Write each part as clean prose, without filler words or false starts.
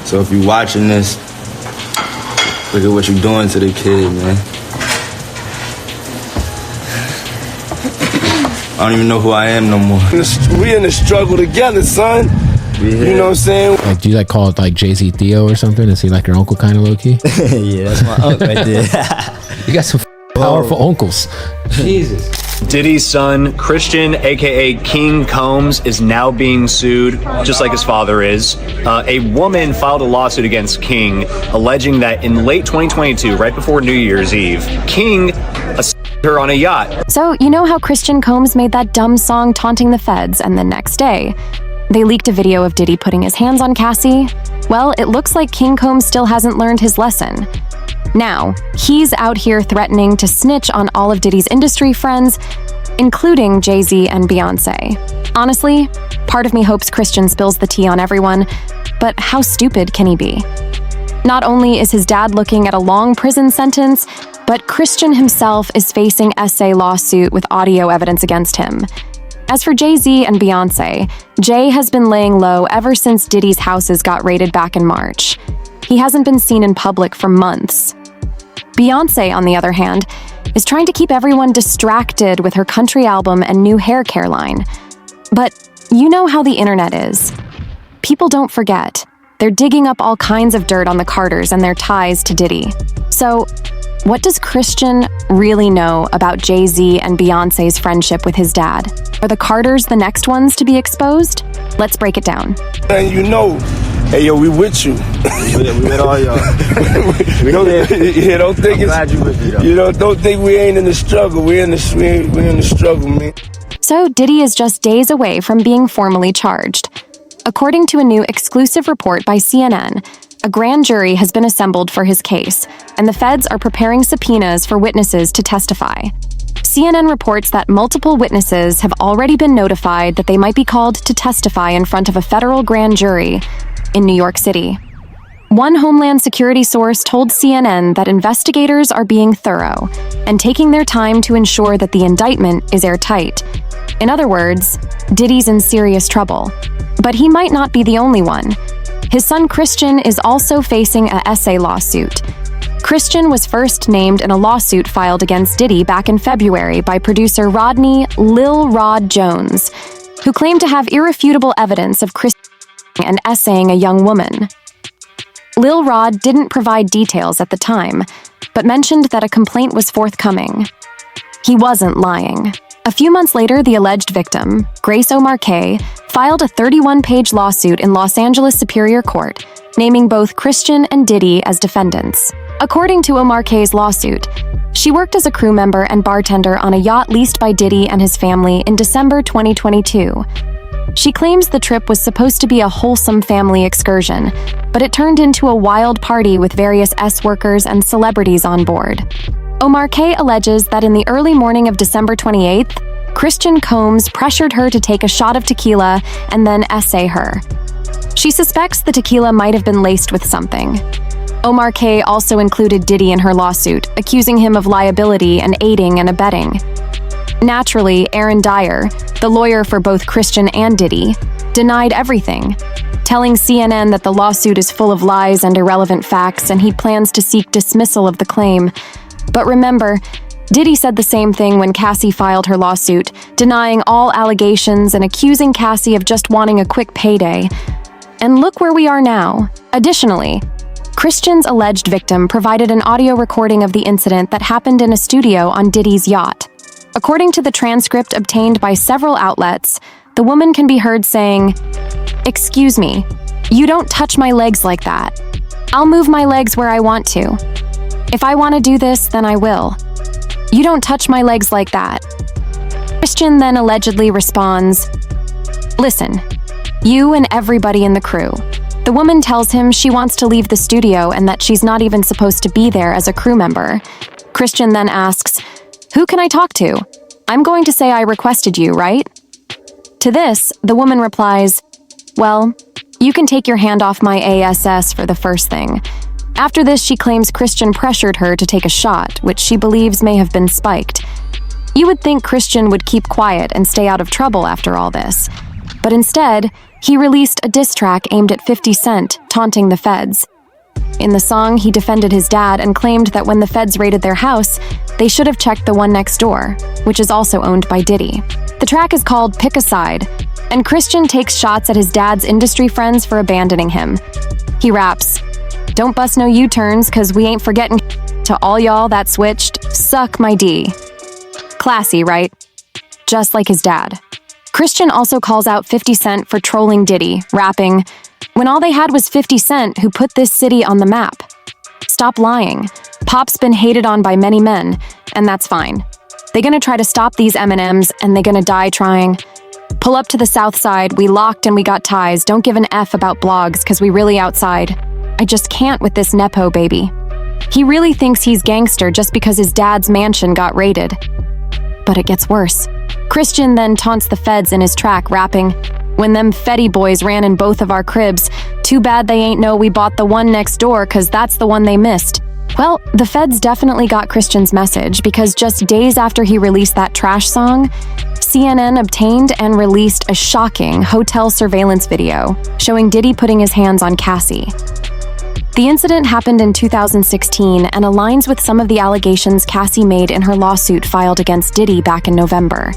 So if you're watching this, look at what you're doing to the kid, man. I don't even know who I am no more. We in the struggle together, son. You know what I'm saying? Like, do you like call it like Jay-Z Theo or something? Is he like your uncle kind of low-key? Yeah, that's my uncle right there. You got some powerful uncles. Jesus. Diddy's son, Christian, aka King Combs, is now being sued, just like his father is. A woman filed a lawsuit against King, alleging that in late 2022, right before New Year's Eve, King assaulted her on a yacht. So, you know how Christian Combs made that dumb song taunting the feds, and the next day, they leaked a video of Diddy putting his hands on Cassie? Well, it looks like King Combs still hasn't learned his lesson. Now, he's out here threatening to snitch on all of Diddy's industry friends, including Jay-Z and Beyoncé. Honestly, part of me hopes Christian spills the tea on everyone, but how stupid can he be? Not only is his dad looking at a long prison sentence, but Christian himself is facing SA lawsuit with audio evidence against him. As for Jay-Z and Beyoncé, Jay has been laying low ever since Diddy's houses got raided back in March. He hasn't been seen in public for months. Beyoncé, on the other hand, is trying to keep everyone distracted with her country album and new hair care line. But you know how the internet is. People don't forget. They're digging up all kinds of dirt on the Carters and their ties to Diddy. So, what does Christian really know about Jay-Z and Beyoncé's friendship with his dad? Are the Carters the next ones to be exposed? Let's break it down. And you know, hey yo, we with you. We with all y'all. Don't think I'm glad you with me, though. You know, don't think we ain't in the struggle. We in the struggle, man. So Diddy is just days away from being formally charged. According to a new exclusive report by CNN, a grand jury has been assembled for his case, and the feds are preparing subpoenas for witnesses to testify. CNN reports that multiple witnesses have already been notified that they might be called to testify in front of a federal grand jury in New York City. One Homeland Security source told CNN that investigators are being thorough and taking their time to ensure that the indictment is airtight. In other words, Diddy's in serious trouble. But he might not be the only one. His son Christian is also facing a SA lawsuit. Christian was first named in a lawsuit filed against Diddy back in February by producer Rodney Lil Rod Jones, who claimed to have irrefutable evidence of Christian and essaying a young woman. Lil Rod didn't provide details at the time, but mentioned that a complaint was forthcoming. He wasn't lying. A few months later, the alleged victim, Grace Omar K., filed a 31-page lawsuit in Los Angeles Superior Court, naming both Christian and Diddy as defendants. According to Omar K.'s lawsuit, she worked as a crew member and bartender on a yacht leased by Diddy and his family in December 2022. She claims the trip was supposed to be a wholesome family excursion, but it turned into a wild party with various S-workers and celebrities on board. Omar K. alleges that in the early morning of December 28th, Christian Combs pressured her to take a shot of tequila and then essay her. She suspects the tequila might have been laced with something. Omar K. also included Diddy in her lawsuit, accusing him of liability and aiding and abetting. Naturally, Aaron Dyer, the lawyer for both Christian and Diddy, denied everything, telling CNN that the lawsuit is full of lies and irrelevant facts and he plans to seek dismissal of the claim. But remember, Diddy said the same thing when Cassie filed her lawsuit, denying all allegations and accusing Cassie of just wanting a quick payday. And look where we are now. Additionally, Christian's alleged victim provided an audio recording of the incident that happened in a studio on Diddy's yacht. According to the transcript obtained by several outlets, the woman can be heard saying, "Excuse me, you don't touch my legs like that. I'll move my legs where I want to. If I want to do this, then I will. You don't touch my legs like that." Christian then allegedly responds, "Listen, you and everybody in the crew." The woman tells him she wants to leave the studio and that she's not even supposed to be there as a crew member. Christian then asks, "Who can I talk to? I'm going to say I requested you, right?" To this, the woman replies, "Well, you can take your hand off my ASS for the first thing." After this, she claims Christian pressured her to take a shot, which she believes may have been spiked. You would think Christian would keep quiet and stay out of trouble after all this. But instead, he released a diss track aimed at 50 Cent, taunting the feds. In the song, he defended his dad and claimed that when the feds raided their house, they should have checked the one next door, which is also owned by Diddy. The track is called Pick a Side, and Christian takes shots at his dad's industry friends for abandoning him. He raps, "Don't bust no U-turns, cause we ain't forgetting to all y'all that switched, suck my D." Classy, right? Just like his dad. Christian also calls out 50 Cent for trolling Diddy, rapping, "When all they had was 50 Cent who put this city on the map. Stop lying. Pop's been hated on by many men, and that's fine. They gonna try to stop these M&Ms, and they gonna die trying. Pull up to the south side, we locked and we got ties, don't give an F about blogs, cause we really outside. I just can't with this Nepo baby." He really thinks he's gangster just because his dad's mansion got raided. But it gets worse. Christian then taunts the feds in his track, rapping, "When them Fetty boys ran in both of our cribs, too bad they ain't know we bought the one next door, cause that's the one they missed." Well, the feds definitely got Christian's message because just days after he released that trash song, CNN obtained and released a shocking hotel surveillance video showing Diddy putting his hands on Cassie. The incident happened in 2016 and aligns with some of the allegations Cassie made in her lawsuit filed against Diddy back in November.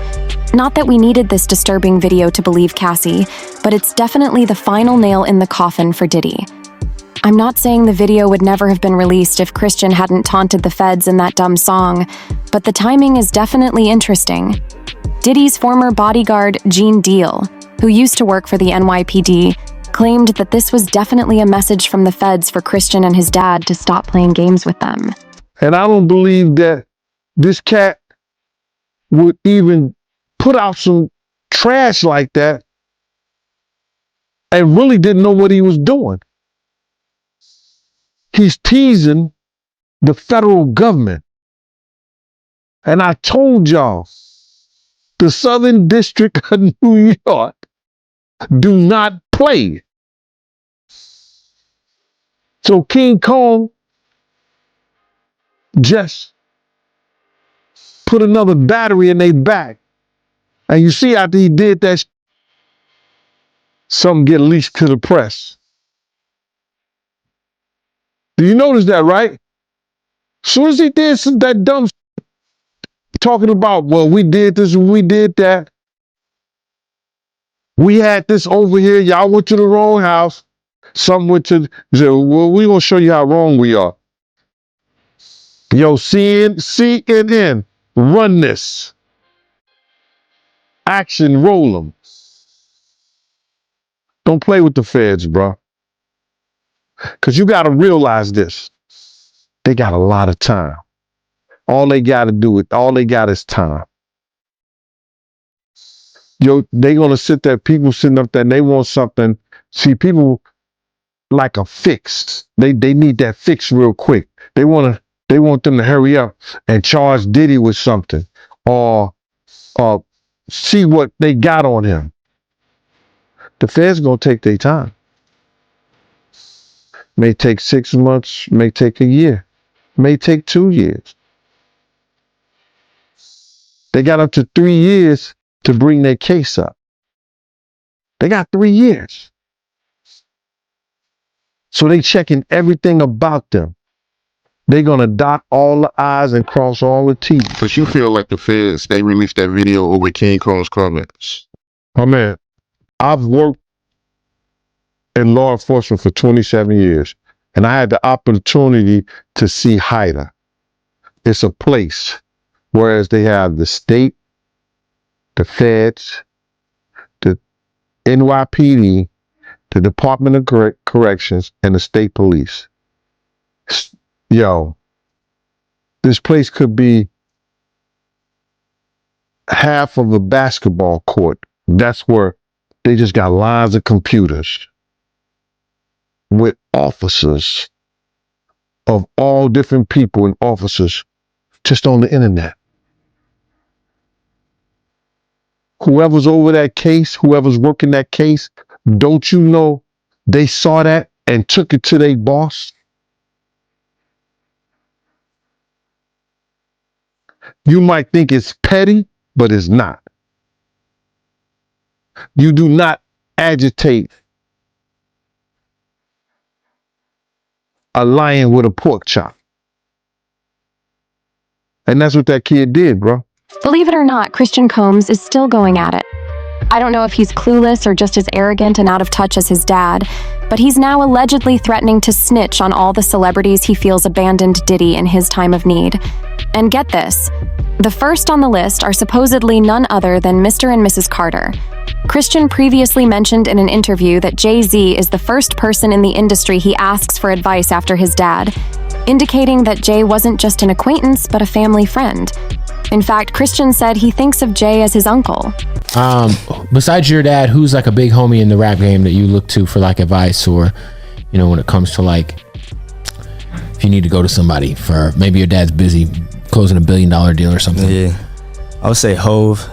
Not that we needed this disturbing video to believe Cassie, but it's definitely the final nail in the coffin for Diddy. I'm not saying the video would never have been released if Christian hadn't taunted the feds in that dumb song, but the timing is definitely interesting. Diddy's former bodyguard, Gene Deal, who used to work for the NYPD, claimed that this was definitely a message from the feds for Christian and his dad to stop playing games with them. And I don't believe that this cat would even put out some trash like that and really didn't know what he was doing. He's teasing the federal government. And I told y'all, the Southern District of New York do not play. So King Kong just put another battery in their back. And you see after he did that, something get leaked to the press. Do you notice that, right? As soon as he did that dumb talking about, well, we did this and we did that. We had this over here. Y'all went to the wrong house. Some went to, said, well, we're going to show you how wrong we are. Yo, CNN, run this. Action, roll them. Don't play with the feds, bro. Because you got to realize this. They got a lot of time. All they got is time. Yo, they going to sit there, people sitting up there, and they want something. See, people like a fix. They need that fix real quick. They want them to hurry up and charge Diddy with something or see what they got on him. The feds gonna take their time. May take 6 months, may take a year, may take 2 years. They got up to 3 years to bring their case up. They got 3 years. So they checking everything about them. They're gonna dot all the I's and cross all the T's. But you feel like the feds, they released that video over King Kong's comments. Oh man, I've worked in law enforcement for 27 years, and I had the opportunity to see HIDA. It's a place, whereas they have the state, the feds, the NYPD, the Department of Corrections, and the state police. Yo, this place could be half of a basketball court. That's where they just got lines of computers with officers of all different people and officers just on the internet. Whoever's over that case, whoever's working that case, don't you know they saw that and took it to their boss? You might think it's petty, but it's not. You do not agitate a lion with a pork chop. And that's what that kid did, bro. Believe it or not, Christian Combs is still going at it. I don't know if he's clueless or just as arrogant and out of touch as his dad, but he's now allegedly threatening to snitch on all the celebrities he feels abandoned Diddy in his time of need. And get this, the first on the list are supposedly none other than Mr. and Mrs. Carter. Christian previously mentioned in an interview that Jay-Z is the first person in the industry he asks for advice after his dad, indicating that Jay wasn't just an acquaintance but a family friend. In fact, Christian said he thinks of Jay as his uncle. Besides your dad, who's like a big homie in the rap game that you look to for like advice, or, you know, when it comes to like, if you need to go to somebody for, maybe your dad's busy closing $1 billion deal or something? Yeah, I would say Hove.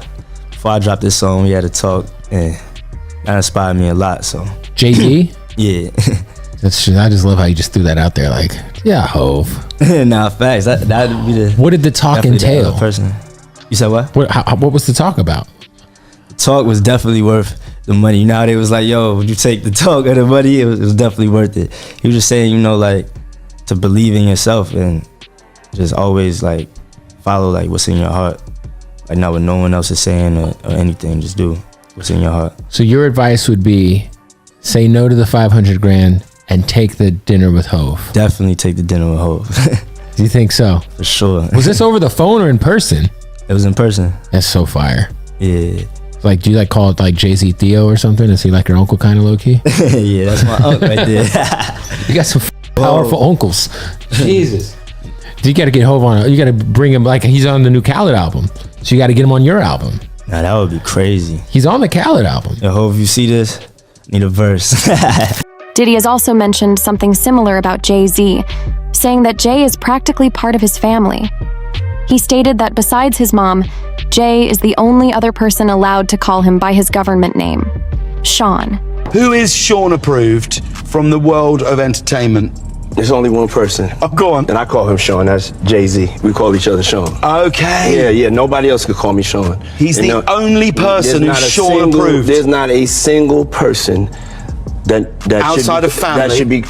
Before I dropped this song, we had to talk, and that inspired me a lot. So Jay-Z? Yeah. That's true. I just love how you just threw that out there, like, yeah, Hove. Nah, facts. That'd be the. What did the talk entail? Person. You said what? What was the talk about? The talk was definitely worth the money. You know how they was like, yo, would you take the talk or the money? It was definitely worth it. He was just saying, you know, like, to believe in yourself and just always like follow like what's in your heart, like not what no one else is saying or anything. Just do what's in your heart. So your advice would be, say no to the 500 grand and take the dinner with Hove. Definitely take the dinner with Hove. Do you think so? For sure. Was this over the phone or in person? It was in person. That's so fire. Yeah. Like, do you like call it like Jay-Z Theo or something? Is he like your uncle kind of low key? Yeah, that's my uncle right there. You got some powerful uncles. Jesus. You got to get Hove on. You got to bring him, like, he's on the new Khaled album. So you got to get him on your album. Nah, that would be crazy. He's on the Khaled album. Yo, Hove, you see this? Need a verse. Diddy has also mentioned something similar about Jay-Z, saying that Jay is practically part of his family. He stated that besides his mom, Jay is the only other person allowed to call him by his government name, Sean. Who is Sean approved from the world of entertainment? There's only one person. Oh, go on. And I call him Sean. That's Jay-Z. We call each other Sean. Okay. Yeah. Nobody else could call me Sean. He's the only person who's Sean approved. There's not a single person that outside of family. That should be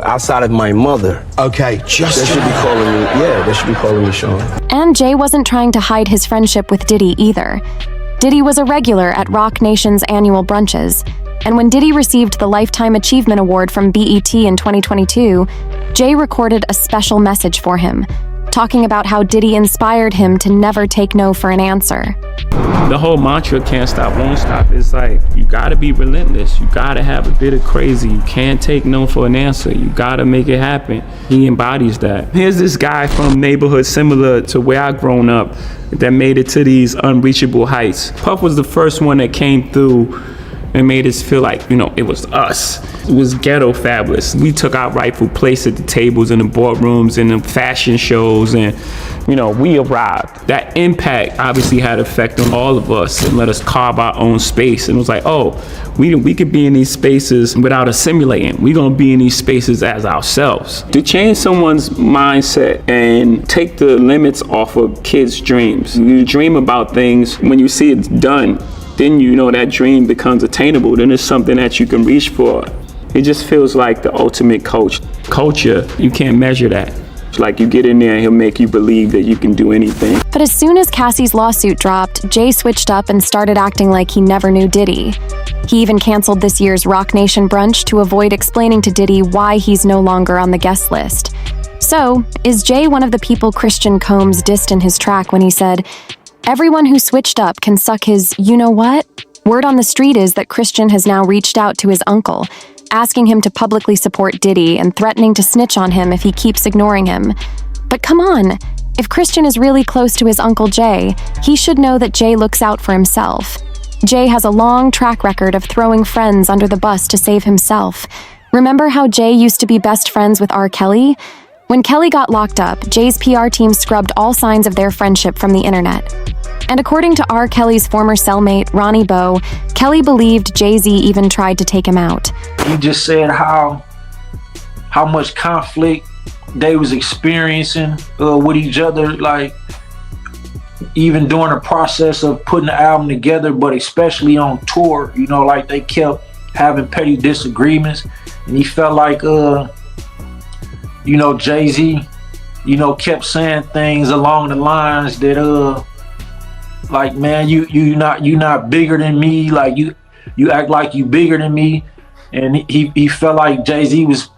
outside of my mother. Okay, just they should be calling me. Yeah, they should be calling me Sean. And Jay wasn't trying to hide his friendship with Diddy either. Diddy was a regular at Rock Nation's annual brunches, and when Diddy received the Lifetime Achievement Award from BET in 2022, Jay recorded a special message for him, talking about how Diddy inspired him to never take no for an answer. The whole mantra, can't stop, won't stop, is like, you gotta be relentless. You gotta have a bit of crazy. You can't take no for an answer. You gotta make it happen. He embodies that. Here's this guy from neighborhood similar to where I grown up that made it to these unreachable heights. Puff was the first one that came through and made us feel like, you know, it was us. It was ghetto fabulous. We took our rightful place at the tables and the boardrooms and the fashion shows, and, you know, we arrived. That impact obviously had effect on all of us and let us carve our own space. And it was like, oh, we could be in these spaces without assimilating. We're gonna be in these spaces as ourselves. To change someone's mindset and take the limits off of kids' dreams. You dream about things, when you see it's done, then you know that dream becomes attainable. Then it's something that you can reach for. It just feels like the ultimate culture. You can't measure that. It's like you get in there and he'll make you believe that you can do anything. But as soon as Cassie's lawsuit dropped, Jay switched up and started acting like he never knew Diddy. He even canceled this year's Rock Nation brunch to avoid explaining to Diddy why he's no longer on the guest list. So, is Jay one of the people Christian Combs dissed in his track when he said, "Everyone who switched up can suck his you-know-what"? Word on the street is that Christian has now reached out to his uncle, asking him to publicly support Diddy and threatening to snitch on him if he keeps ignoring him. But come on, if Christian is really close to his Uncle Jay, he should know that Jay looks out for himself. Jay has a long track record of throwing friends under the bus to save himself. Remember how Jay used to be best friends with R. Kelly? When Kelly got locked up, Jay's PR team scrubbed all signs of their friendship from the internet. And according to R. Kelly's former cellmate, Ronnie Bo, Kelly believed Jay-Z even tried to take him out. He just said how much conflict they was experiencing with each other. Like, even during the process of putting the album together, but especially on tour, you know, like they kept having petty disagreements, and he felt like, you know, Jay-Z, you know, kept saying things along the lines that, like, man, you not bigger than me, like you act like you bigger than me, and he felt like Jay-Z was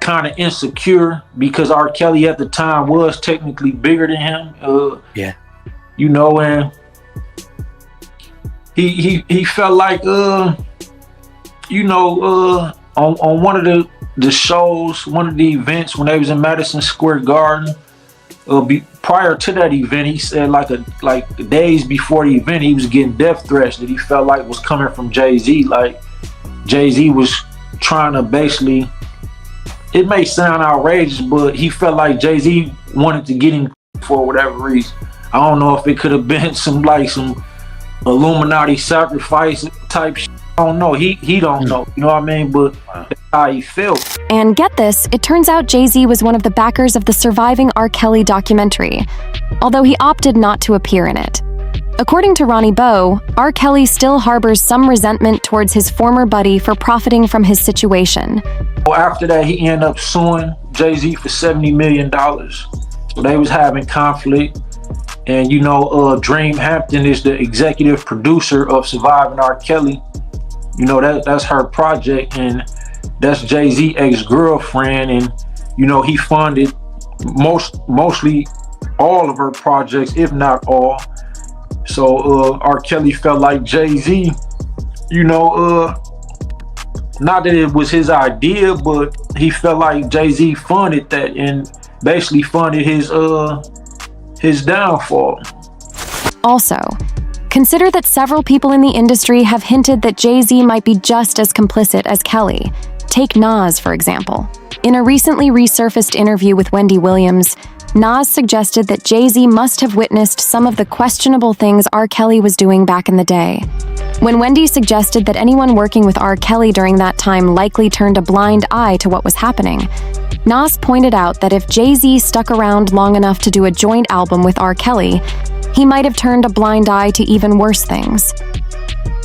kind of insecure because R. Kelly at the time was technically bigger than him. Yeah. You know, and he felt like you know, on one of the shows, one of the events when they was in Madison Square Garden, prior to that event, he said like days before the event, he was getting death threats that he felt like was coming from Jay-Z. Like Jay-Z was trying to basically, it may sound outrageous, but he felt like Jay-Z wanted to get him for whatever reason. I don't know if it could have been some Illuminati sacrifice type shit. I don't know. He don't know. You know what I mean? But that's how he felt. And get this, it turns out Jay-Z was one of the backers of the surviving R. Kelly documentary, although he opted not to appear in it. According to Ronnie Bow, R. Kelly still harbors some resentment towards his former buddy for profiting from his situation. Well, after that, he ended up suing Jay-Z for $70 million. So they was having conflict. And you know, Dream Hampton is the executive producer of Surviving R. Kelly. You know, that's her project, and that's Jay-Z ex-girlfriend, and you know, he funded mostly all of her projects, if not all. So R. Kelly felt like Jay-Z, you know, not that it was his idea, but he felt like Jay-Z funded that and basically funded his downfall. Also, consider that several people in the industry have hinted that Jay-Z might be just as complicit as Kelly. Take Nas, for example. In a recently resurfaced interview with Wendy Williams, Nas suggested that Jay-Z must have witnessed some of the questionable things R. Kelly was doing back in the day. When Wendy suggested that anyone working with R. Kelly during that time likely turned a blind eye to what was happening, Nas pointed out that if Jay-Z stuck around long enough to do a joint album with R. Kelly, he might have turned a blind eye to even worse things.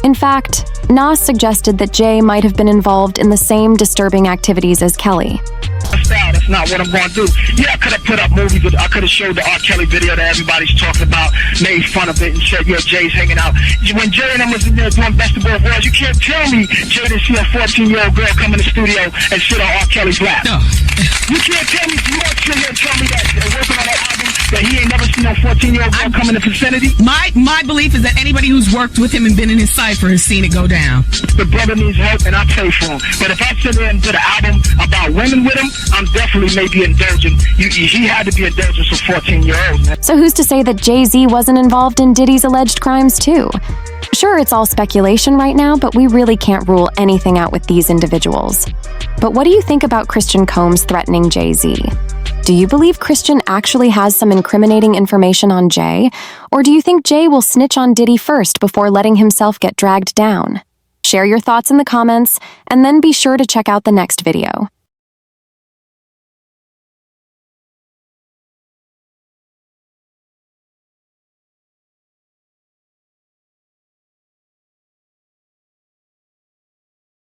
In fact, Nas suggested that Jay might have been involved in the same disturbing activities as Kelly. That's not what I'm going to do. Yeah, I could have put up movies, but I could have showed the R. Kelly video that everybody's talking about, made fun of it, and said, yeah, Jay's hanging out. When Jay and them was in there doing Best of Both Worlds, you can't tell me Jay didn't see a 14-year-old girl come in the studio and sit on R. Kelly's lap. No. You can't tell me, you won't sit here and tell me that working on that album, that he ain't never seen no 14-year-old girl come in the vicinity. My belief is that anybody who's worked with him and been in his cipher has seen it go down. The brother needs help, and I pray for him. But if I sit there and did an album about women with him, I'm definitely maybe indulgent. He had to be indulgent for 14-year-olds. So who's to say that Jay-Z wasn't involved in Diddy's alleged crimes too? Sure, it's all speculation right now, but we really can't rule anything out with these individuals. But what do you think about Christian Combs threatening Jay-Z? Do you believe Christian actually has some incriminating information on Jay? Or do you think Jay will snitch on Diddy first before letting himself get dragged down? Share your thoughts in the comments, and then be sure to check out the next video.